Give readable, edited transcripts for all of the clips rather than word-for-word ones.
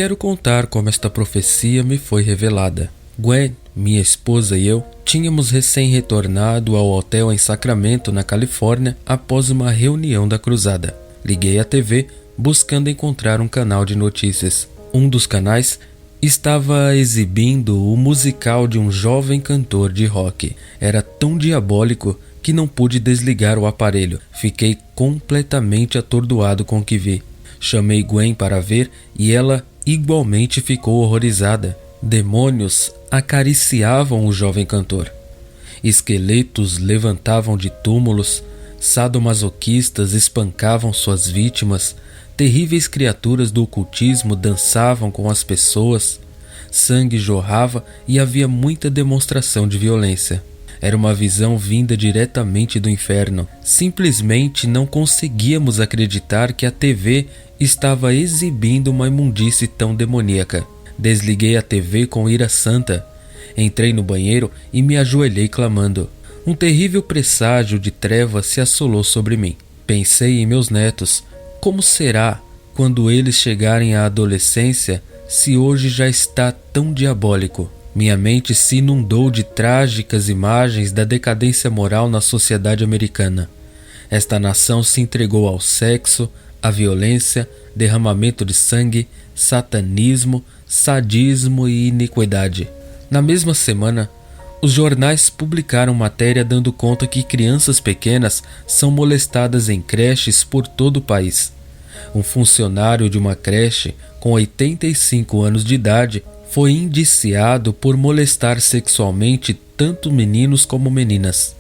quero contar como esta profecia me foi revelada. Gwen, minha esposa e eu tínhamos recém-retornado ao hotel em Sacramento, na Califórnia, após uma reunião da cruzada. Liguei a TV buscando encontrar um canal de notícias. Um dos canais estava exibindo o musical de um jovem cantor de rock. Era tão diabólico que não pude desligar o aparelho. Fiquei completamente atordoado com o que vi. Chamei Gwen para ver e ela igualmente ficou horrorizada. Demônios acariciavam o jovem cantor. Esqueletos levantavam de túmulos, sadomasoquistas espancavam suas vítimas, terríveis criaturas do ocultismo dançavam com as pessoas, sangue jorrava e havia muita demonstração de violência. Era uma visão vinda diretamente do inferno. Simplesmente não conseguíamos acreditar que a TV estava exibindo uma imundície tão demoníaca. Desliguei a TV com ira santa. Entrei no banheiro e me ajoelhei clamando. Um terrível presságio de trevas se assolou sobre mim. Pensei em meus netos. Como será quando eles chegarem à adolescência, se hoje já está tão diabólico? Minha mente se inundou de trágicas imagens da decadência moral na sociedade americana. Esta nação se entregou ao sexo, à violência, derramamento de sangue, satanismo, sadismo e iniquidade. Na mesma semana, os jornais publicaram matéria dando conta que crianças pequenas são molestadas em creches por todo o país. Um funcionário de uma creche com 85 anos de idade foi indiciado por molestar sexualmente tanto meninos como meninas.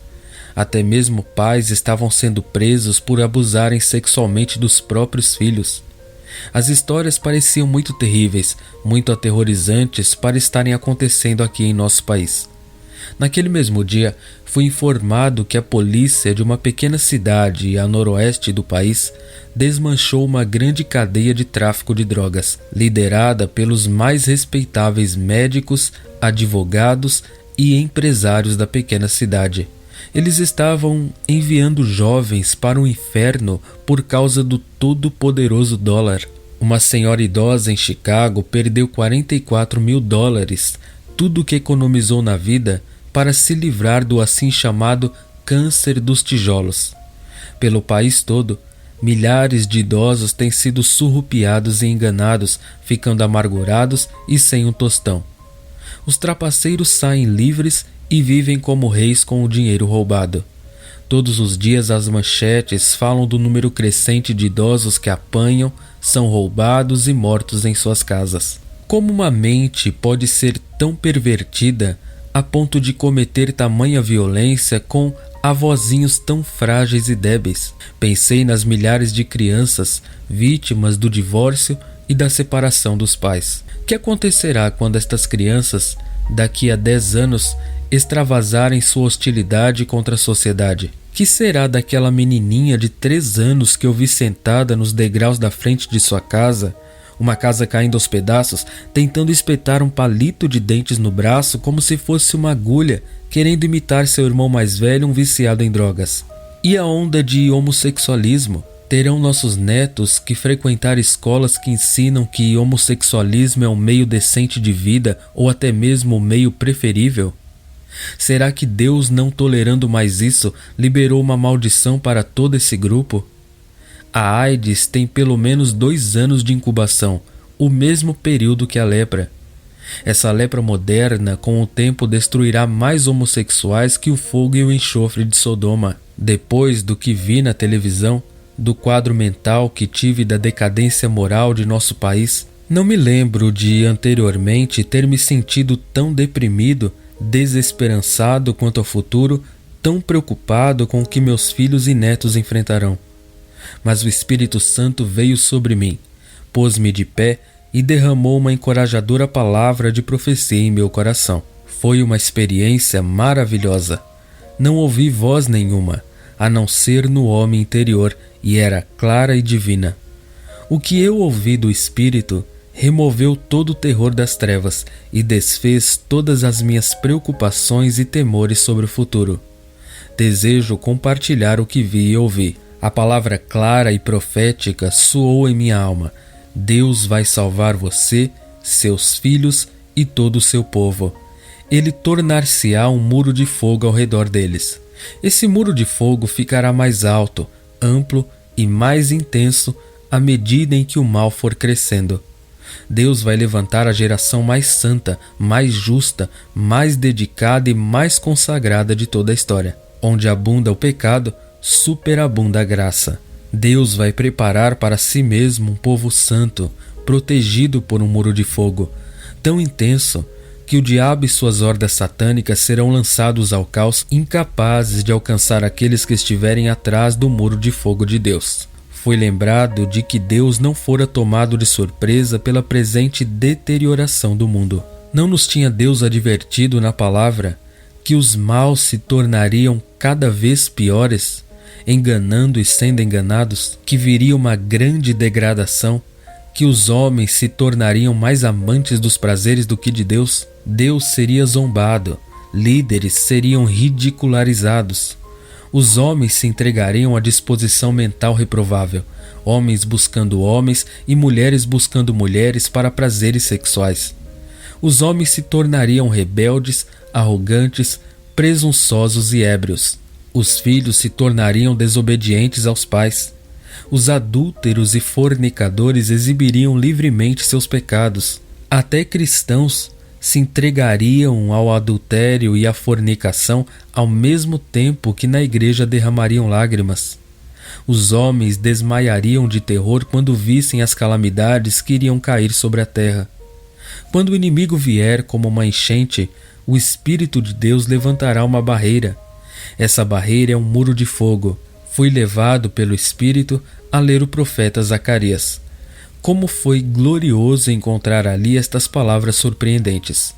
Até mesmo pais estavam sendo presos por abusarem sexualmente dos próprios filhos. As histórias pareciam muito terríveis, muito aterrorizantes para estarem acontecendo aqui em nosso país. Naquele mesmo dia, fui informado que a polícia de uma pequena cidade a noroeste do país desmanchou uma grande cadeia de tráfico de drogas, liderada pelos mais respeitáveis médicos, advogados e empresários da pequena cidade. Eles estavam enviando jovens para o inferno por causa do todo-poderoso dólar. Uma senhora idosa em Chicago perdeu $44 mil, tudo o que economizou na vida, para se livrar do assim chamado câncer dos tijolos. Pelo país todo, milhares de idosos têm sido surrupiados e enganados, ficando amargurados e sem um tostão. Os trapaceiros saem livres e vivem como reis com o dinheiro roubado. Todos os dias as manchetes falam do número crescente de idosos que apanham, são roubados e mortos em suas casas. Como uma mente pode ser tão pervertida a ponto de cometer tamanha violência com avózinhos tão frágeis e débeis? Pensei nas milhares de crianças vítimas do divórcio e da separação dos pais. O que acontecerá quando estas crianças, daqui a 10 anos, extravasarem sua hostilidade contra a sociedade? Que será daquela menininha de 3 anos que eu vi sentada nos degraus da frente de sua casa, uma casa caindo aos pedaços, tentando espetar um palito de dentes no braço como se fosse uma agulha, querendo imitar seu irmão mais velho, um viciado em drogas? E a onda de homossexualismo? Terão nossos netos que frequentar escolas que ensinam que homossexualismo é um meio decente de vida ou até mesmo o meio preferível? Será que Deus, não tolerando mais isso, liberou uma maldição para todo esse grupo? A AIDS tem pelo menos 2 anos de incubação, o mesmo período que a lepra. Essa lepra moderna, com o tempo, destruirá mais homossexuais que o fogo e o enxofre de Sodoma. Depois do que vi na televisão, do quadro mental que tive da decadência moral de nosso país, não me lembro de anteriormente ter me sentido tão deprimido, desesperançado quanto ao futuro, tão preocupado com o que meus filhos e netos enfrentarão. Mas o Espírito Santo veio sobre mim, pôs-me de pé e derramou uma encorajadora palavra de profecia em meu coração. Foi uma experiência maravilhosa. Não ouvi voz nenhuma, a não ser no homem interior, e era clara e divina. O que eu ouvi do Espírito removeu todo o terror das trevas e desfez todas as minhas preocupações e temores sobre o futuro. Desejo compartilhar o que vi e ouvi. A palavra clara e profética soou em minha alma. Deus vai salvar você, seus filhos e todo o seu povo. Ele tornar-se-á um muro de fogo ao redor deles. Esse muro de fogo ficará mais alto, amplo e mais intenso à medida em que o mal for crescendo. Deus vai levantar a geração mais santa, mais justa, mais dedicada e mais consagrada de toda a história. Onde abunda o pecado, superabunda a graça. Deus vai preparar para si mesmo um povo santo, protegido por um muro de fogo, tão intenso que o diabo e suas hordas satânicas serão lançados ao caos, incapazes de alcançar aqueles que estiverem atrás do muro de fogo de Deus. Foi lembrado de que Deus não fora tomado de surpresa pela presente deterioração do mundo. Não nos tinha Deus advertido na palavra que os maus se tornariam cada vez piores, enganando e sendo enganados, que viria uma grande degradação, que os homens se tornariam mais amantes dos prazeres do que de Deus? Deus seria zombado, líderes seriam ridicularizados. Os homens se entregariam à disposição mental reprovável, homens buscando homens e mulheres buscando mulheres para prazeres sexuais. Os homens se tornariam rebeldes, arrogantes, presunçosos e ébrios. Os filhos se tornariam desobedientes aos pais. Os adúlteros e fornicadores exibiriam livremente seus pecados. Até cristãos se entregariam ao adultério e à fornicação ao mesmo tempo que na igreja derramariam lágrimas. Os homens desmaiariam de terror quando vissem as calamidades que iriam cair sobre a terra. Quando o inimigo vier como uma enchente, o Espírito de Deus levantará uma barreira. Essa barreira é um muro de fogo. Fui levado pelo Espírito a ler o profeta Zacarias. Como foi glorioso encontrar ali estas palavras surpreendentes.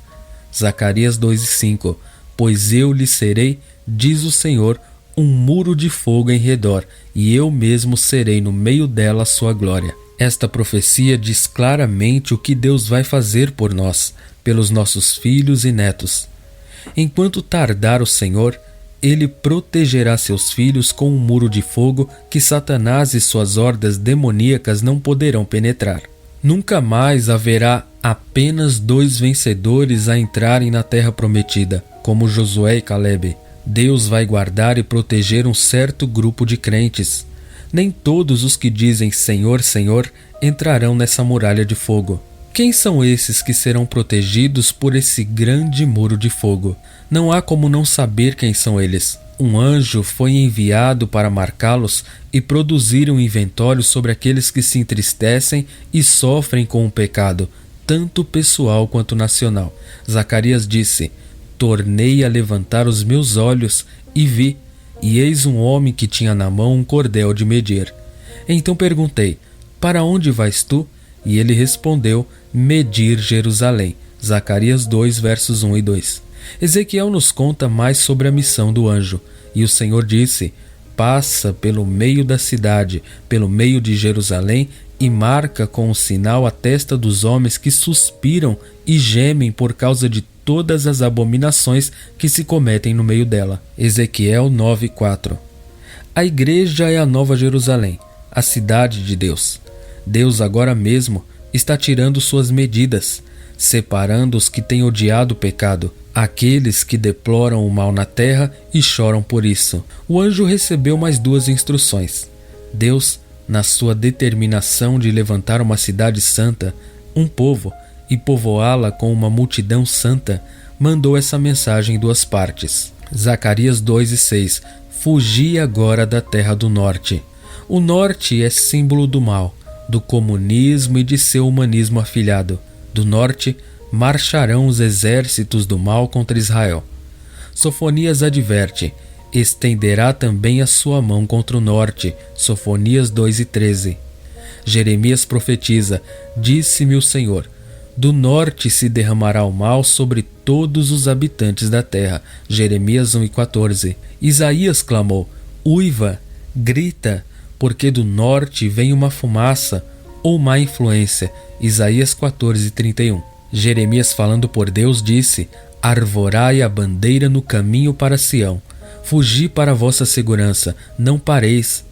Zacarias 2:5. Pois eu lhe serei, diz o Senhor, um muro de fogo em redor, e eu mesmo serei no meio dela a sua glória. Esta profecia diz claramente o que Deus vai fazer por nós, pelos nossos filhos e netos. Enquanto tardar o Senhor, Ele protegerá seus filhos com um muro de fogo que Satanás e suas hordas demoníacas não poderão penetrar. Nunca mais haverá apenas 2 vencedores a entrarem na terra prometida, como Josué e Calebe. Deus vai guardar e proteger um certo grupo de crentes. Nem todos os que dizem Senhor, Senhor entrarão nessa muralha de fogo. Quem são esses que serão protegidos por esse grande muro de fogo? Não há como não saber quem são eles. Um anjo foi enviado para marcá-los e produzir um inventório sobre aqueles que se entristecem e sofrem com o pecado, tanto pessoal quanto nacional. Zacarias disse: tornei a levantar os meus olhos e vi, e eis um homem que tinha na mão um cordel de medir. Então perguntei: para onde vais tu? E ele respondeu: medir Jerusalém. Zacarias 2, versos 1 e 2. Ezequiel nos conta mais sobre a missão do anjo. E o Senhor disse: passa pelo meio da cidade, pelo meio de Jerusalém, e marca com um sinal a testa dos homens que suspiram e gemem por causa de todas as abominações que se cometem no meio dela. Ezequiel 9:4. A igreja é a Nova Jerusalém, a cidade de Deus. Deus agora mesmo está tirando suas medidas, separando os que têm odiado o pecado, aqueles que deploram o mal na terra e choram por isso. O anjo recebeu mais 2 instruções. Deus, na sua determinação de levantar uma cidade santa, um povo, e povoá-la com uma multidão santa, mandou essa mensagem em 2 partes. Zacarias 2:6. Fugi agora da terra do norte. O norte é símbolo do mal, do comunismo e de seu humanismo afilhado. Do norte marcharão os exércitos do mal contra Israel. Sofonias adverte: estenderá também a sua mão contra o norte. Sofonias 2:13. Jeremias profetiza: disse-me o Senhor, do norte se derramará o mal sobre todos os habitantes da terra. Jeremias 1:14. Isaías clamou: uiva, grita, porque do norte vem uma fumaça ou má influência. Isaías 14:31. Jeremias, falando por Deus, disse: arvorai a bandeira no caminho para Sião, fugi para a vossa segurança, não pareis.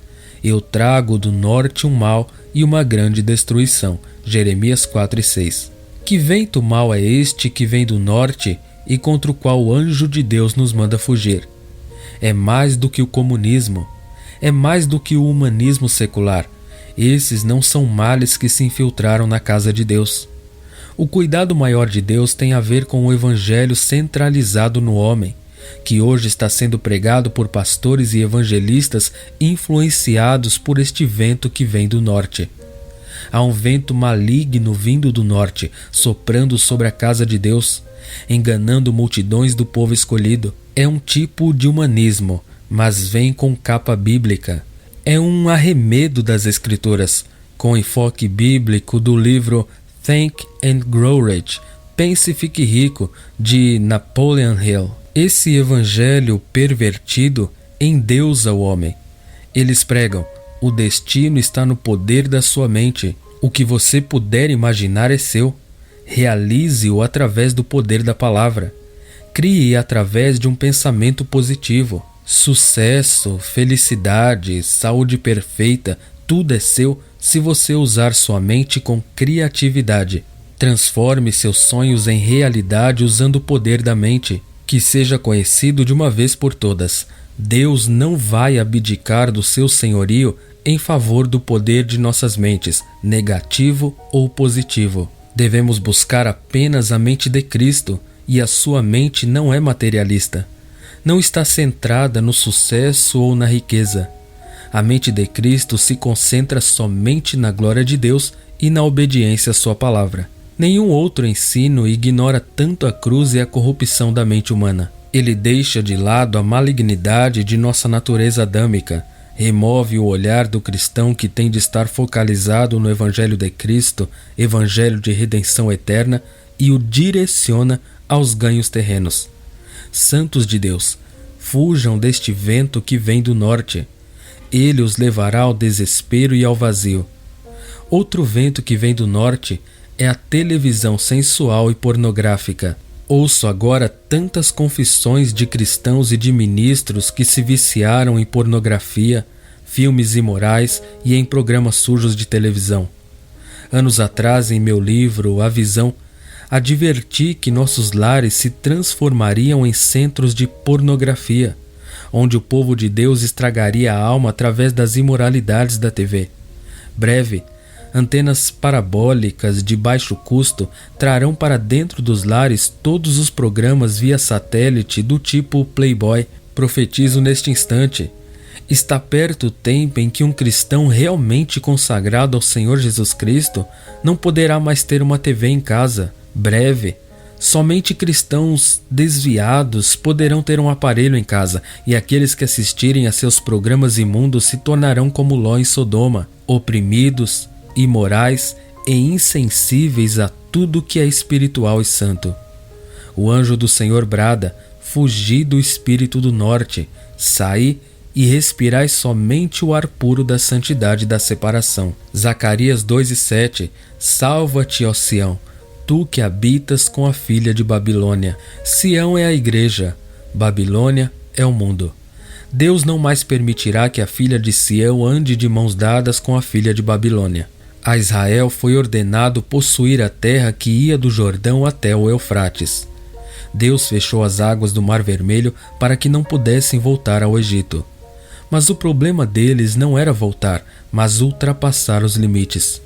Eu trago do norte um mal e uma grande destruição. Jeremias 4:6. Que vento mau é este que vem do norte e contra o qual o anjo de Deus nos manda fugir? É mais do que o comunismo, é mais do que o humanismo secular. Esses não são males que se infiltraram na casa de Deus. O cuidado maior de Deus tem a ver com o evangelho centralizado no homem, que hoje está sendo pregado por pastores e evangelistas influenciados por este vento que vem do norte. Há um vento maligno vindo do norte, soprando sobre a casa de Deus, enganando multidões do povo escolhido. É um tipo de humanismo, mas vem com capa bíblica. É um arremedo das Escrituras, com enfoque bíblico do livro Think and Grow Rich, Pense e Fique Rico, de Napoleon Hill. Esse evangelho pervertido endeusa o homem. Eles pregam: o destino está no poder da sua mente. O que você puder imaginar é seu. Realize-o através do poder da palavra. Crie através de um pensamento positivo. Sucesso, felicidade, saúde perfeita, tudo é seu se você usar sua mente com criatividade. Transforme seus sonhos em realidade usando o poder da mente. Que seja conhecido de uma vez por todas: Deus não vai abdicar do seu senhorio em favor do poder de nossas mentes, negativo ou positivo. Devemos buscar apenas a mente de Cristo, e a sua mente não é materialista. Não está centrada no sucesso ou na riqueza. A mente de Cristo se concentra somente na glória de Deus e na obediência à sua palavra. Nenhum outro ensino ignora tanto a cruz e a corrupção da mente humana. Ele deixa de lado a malignidade de nossa natureza adâmica, remove o olhar do cristão que tem de estar focalizado no Evangelho de Cristo, Evangelho de redenção eterna, e o direciona aos ganhos terrenos. Santos de Deus, fujam deste vento que vem do norte. Ele os levará ao desespero e ao vazio. Outro vento que vem do norte é a televisão sensual e pornográfica. Ouço agora tantas confissões de cristãos e de ministros que se viciaram em pornografia, filmes imorais e em programas sujos de televisão. Anos atrás, em meu livro A Visão, adverti que nossos lares se transformariam em centros de pornografia, onde o povo de Deus estragaria a alma através das imoralidades da TV. Breve, antenas parabólicas de baixo custo trarão para dentro dos lares todos os programas via satélite do tipo Playboy. Profetizo neste instante: está perto o tempo em que um cristão realmente consagrado ao Senhor Jesus Cristo não poderá mais ter uma TV em casa. Breve, somente cristãos desviados poderão ter um aparelho em casa, e aqueles que assistirem a seus programas imundos se tornarão como Ló em Sodoma, oprimidos, imorais e insensíveis a tudo que é espiritual e santo. O anjo do Senhor brada: fugi do espírito do norte, saí e respirai somente o ar puro da santidade e da separação. Zacarias 2:7. Salva-te, ó Sião, tu que habitas com a filha de Babilônia. Sião é a igreja, Babilônia é o mundo. Deus não mais permitirá que a filha de Sião ande de mãos dadas com a filha de Babilônia. A Israel foi ordenado possuir a terra que ia do Jordão até o Eufrates. Deus fechou as águas do Mar Vermelho para que não pudessem voltar ao Egito. Mas o problema deles não era voltar, mas ultrapassar os limites.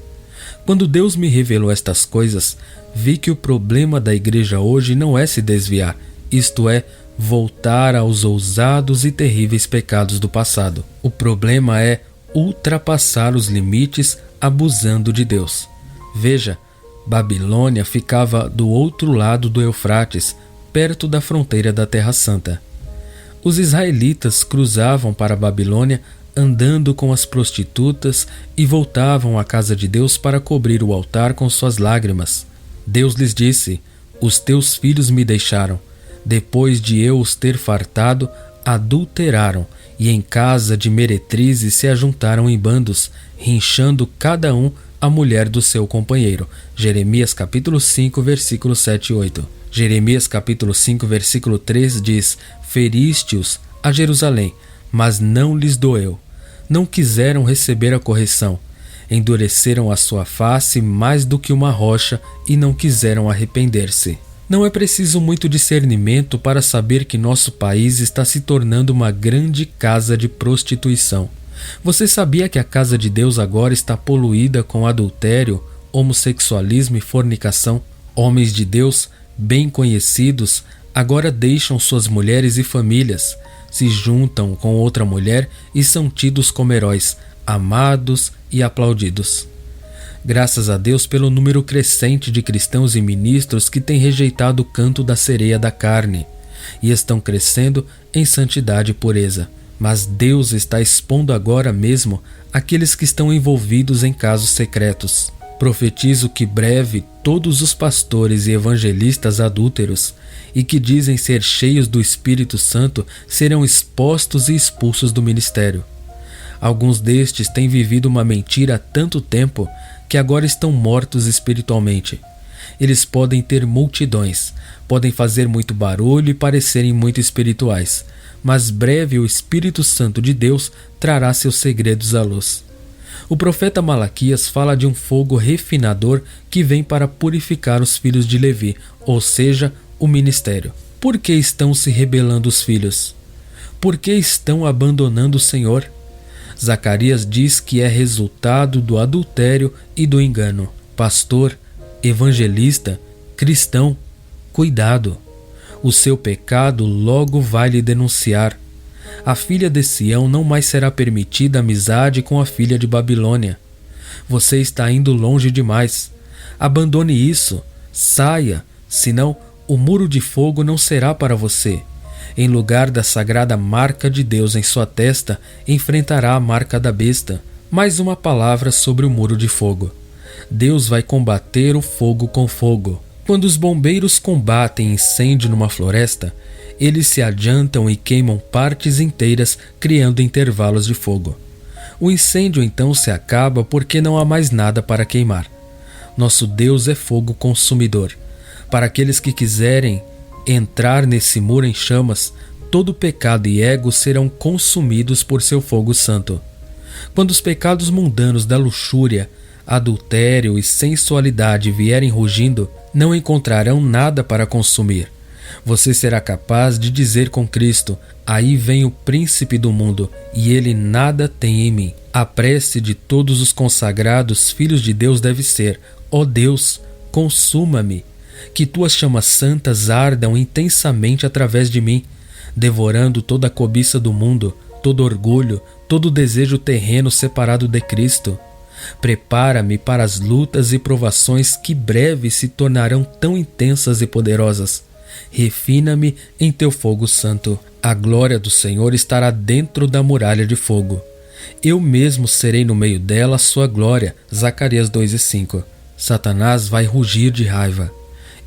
Quando Deus me revelou estas coisas, vi que o problema da igreja hoje não é se desviar, isto é, voltar aos ousados e terríveis pecados do passado. O problema é ultrapassar os limites abusando de Deus. Veja, Babilônia ficava do outro lado do Eufrates, perto da fronteira da Terra Santa. Os israelitas cruzavam para a Babilônia andando com as prostitutas e voltavam à casa de Deus para cobrir o altar com suas lágrimas. Deus lhes disse: os teus filhos me deixaram. Depois de eu os ter fartado, adulteraram, e em casa de meretrizes se ajuntaram em bandos, rinchando cada um a mulher do seu companheiro. Jeremias capítulo 5, versículos 7 e 8. Jeremias capítulo 5, versículo 3 diz: feriste-os a Jerusalém, mas não lhes doeu. não quiseram receber a correção, endureceram a sua face mais do que uma rocha e não quiseram arrepender-se. Não é preciso muito discernimento para saber que nosso país está se tornando uma grande casa de prostituição. Você sabia que a casa de Deus agora está poluída com adultério, homossexualismo e fornicação? Homens de Deus, bem conhecidos, agora deixam suas mulheres e famílias, se juntam com outra mulher e são tidos como heróis, amados e aplaudidos. Graças a Deus pelo número crescente de cristãos e ministros que têm rejeitado o canto da sereia da carne e estão crescendo em santidade e pureza. Mas Deus está expondo agora mesmo aqueles que estão envolvidos em casos secretos. Profetizo que breve todos os pastores e evangelistas adúlteros e que dizem ser cheios do Espírito Santo serão expostos e expulsos do ministério. Alguns destes têm vivido uma mentira há tanto tempo que agora estão mortos espiritualmente. Eles podem ter multidões, podem fazer muito barulho e parecerem muito espirituais, mas breve o Espírito Santo de Deus trará seus segredos à luz. O profeta Malaquias fala de um fogo refinador que vem para purificar os filhos de Levi, ou seja, o ministério. Por que estão se rebelando os filhos? Por que estão abandonando o Senhor? Zacarias diz que é resultado do adultério e do engano. Pastor, evangelista, cristão, cuidado. O seu pecado logo vai lhe denunciar. A filha de Sião não mais será permitida amizade com a filha de Babilônia. Você está indo longe demais. Abandone isso. Saia, senão o muro de fogo não será para você. Em lugar da sagrada marca de Deus em sua testa, enfrentará a marca da besta. Mais uma palavra sobre o muro de fogo. Deus vai combater o fogo com fogo. Quando os bombeiros combatem incêndio numa floresta, eles se adiantam e queimam partes inteiras, criando intervalos de fogo. O incêndio então se acaba porque não há mais nada para queimar. Nosso Deus é fogo consumidor. Para aqueles que quiserem entrar nesse muro em chamas, todo pecado e ego serão consumidos por seu fogo santo. Quando os pecados mundanos da luxúria, adultério e sensualidade vierem rugindo, não encontrarão nada para consumir. Você será capaz de dizer com Cristo: aí vem o príncipe do mundo, e ele nada tem em mim. A prece de todos os consagrados filhos de Deus deve ser: ó Deus, consuma-me. Que tuas chamas santas ardam intensamente através de mim, devorando toda a cobiça do mundo, todo orgulho, todo desejo terreno separado de Cristo. Prepara-me para as lutas e provações que breve se tornarão tão intensas e poderosas. Refina-me em teu fogo santo. A glória do Senhor estará dentro da muralha de fogo. Eu mesmo serei no meio dela a sua glória. Zacarias 2:5. Satanás vai rugir de raiva.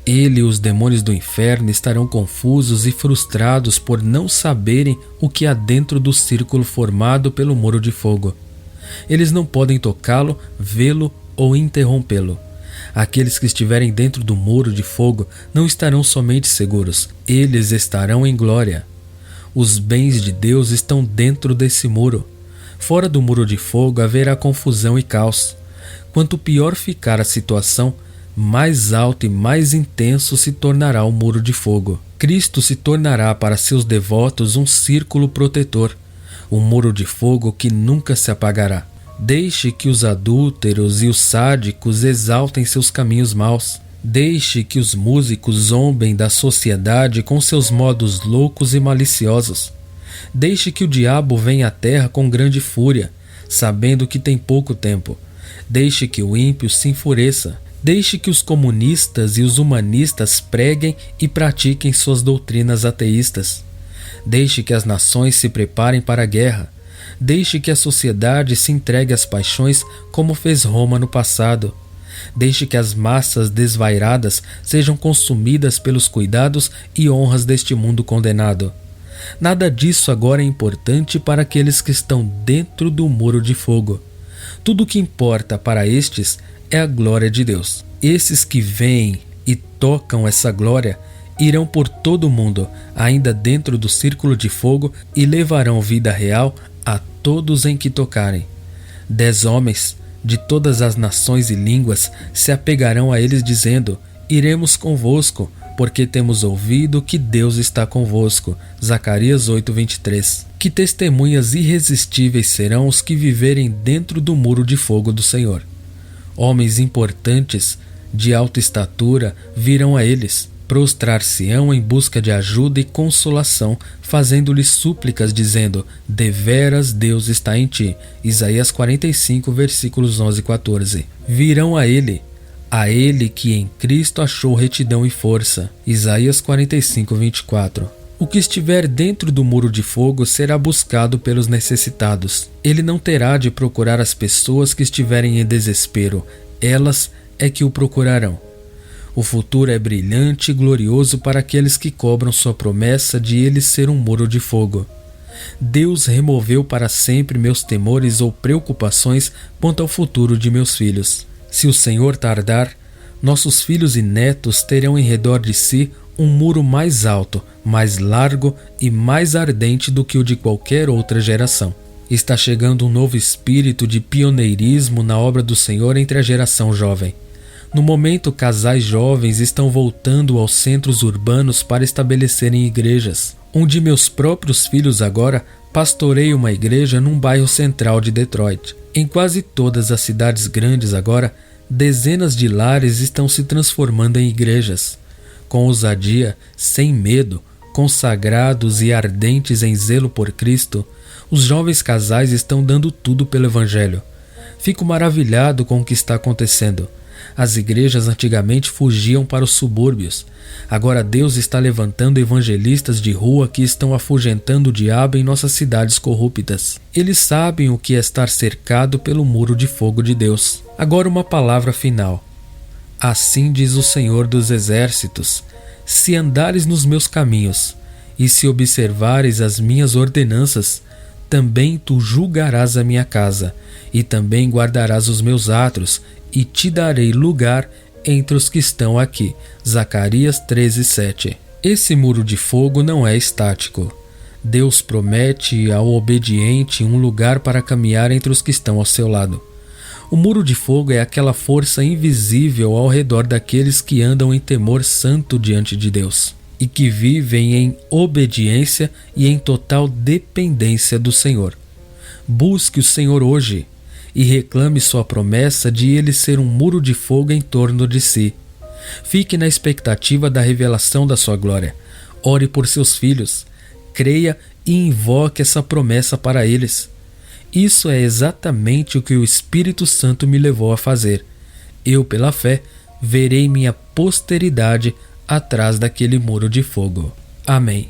Ele e os demônios do inferno estarão confusos e frustrados por não saberem o que há dentro do círculo formado pelo muro de fogo. Eles não podem tocá-lo, vê-lo ou interrompê-lo. Aqueles que estiverem dentro do muro de fogo não estarão somente seguros, eles estarão em glória. Os bens de Deus estão dentro desse muro. Fora do muro de fogo haverá confusão e caos. Quanto pior ficar a situação, mais alto e mais intenso se tornará o muro de fogo. Cristo se tornará para seus devotos um círculo protetor, um muro de fogo que nunca se apagará. Deixe que os adúlteros e os sádicos exaltem seus caminhos maus. Deixe que os músicos zombem da sociedade com seus modos loucos e maliciosos. Deixe que o diabo venha à terra com grande fúria, sabendo que tem pouco tempo. Deixe que o ímpio se enfureça. Deixe que os comunistas e os humanistas preguem e pratiquem suas doutrinas ateístas. Deixe que as nações se preparem para a guerra. Deixe que a sociedade se entregue às paixões como fez Roma no passado. Deixe que as massas desvairadas sejam consumidas pelos cuidados e honras deste mundo condenado. Nada disso agora é importante para aqueles que estão dentro do muro de fogo. Tudo o que importa para estes é a glória de Deus. Esses que veem e tocam essa glória irão por todo o mundo, ainda dentro do círculo de fogo, e levarão vida real a todos em que tocarem. 10 homens de todas as nações e línguas se apegarão a eles dizendo: iremos convosco, porque temos ouvido que Deus está convosco. Zacarias 8:23. Que testemunhas irresistíveis serão os que viverem dentro do muro de fogo do Senhor. Homens importantes, de alta estatura, virão a eles, prostrar-se-ão em busca de ajuda e consolação, fazendo-lhes súplicas, dizendo: deveras Deus está em ti. Isaías 45, versículos 11 e 14. Virão a ele que em Cristo achou retidão e força. Isaías 45, 24. O que estiver dentro do muro de fogo será buscado pelos necessitados. Ele não terá de procurar as pessoas que estiverem em desespero, elas é que o procurarão. O futuro é brilhante e glorioso para aqueles que cobram sua promessa de ele ser um muro de fogo. Deus removeu para sempre meus temores ou preocupações quanto ao futuro de meus filhos. Se o Senhor tardar, nossos filhos e netos terão em redor de si um muro mais alto, mais largo e mais ardente do que o de qualquer outra geração. Está chegando um novo espírito de pioneirismo na obra do Senhor entre a geração jovem. No momento, casais jovens estão voltando aos centros urbanos para estabelecerem igrejas. Um de meus próprios filhos agora pastoreia uma igreja num bairro central de Detroit. Em quase todas as cidades grandes agora, dezenas de lares estão se transformando em igrejas. Com ousadia, sem medo, consagrados e ardentes em zelo por Cristo, os jovens casais estão dando tudo pelo Evangelho. Fico maravilhado com o que está acontecendo. As igrejas antigamente fugiam para os subúrbios. Agora Deus está levantando evangelistas de rua que estão afugentando o diabo em nossas cidades corruptas. Eles sabem o que é estar cercado pelo muro de fogo de Deus. Agora uma palavra final. Assim diz o Senhor dos Exércitos: se andares nos meus caminhos e se observares as minhas ordenanças, também tu julgarás a minha casa, e também guardarás os meus átrios, e te darei lugar entre os que estão aqui. Zacarias 13:7. Esse muro de fogo não é estático. Deus promete ao obediente um lugar para caminhar entre os que estão ao seu lado. O muro de fogo é aquela força invisível ao redor daqueles que andam em temor santo diante de Deus e que vivem em obediência e em total dependência do Senhor. Busque o Senhor hoje e reclame sua promessa de ele ser um muro de fogo em torno de si. Fique na expectativa da revelação da sua glória. Ore por seus filhos. Creia e invoque essa promessa para eles. Isso é exatamente o que o Espírito Santo me levou a fazer. Eu, pela fé, verei minha posteridade atrás daquele muro de fogo. Amém.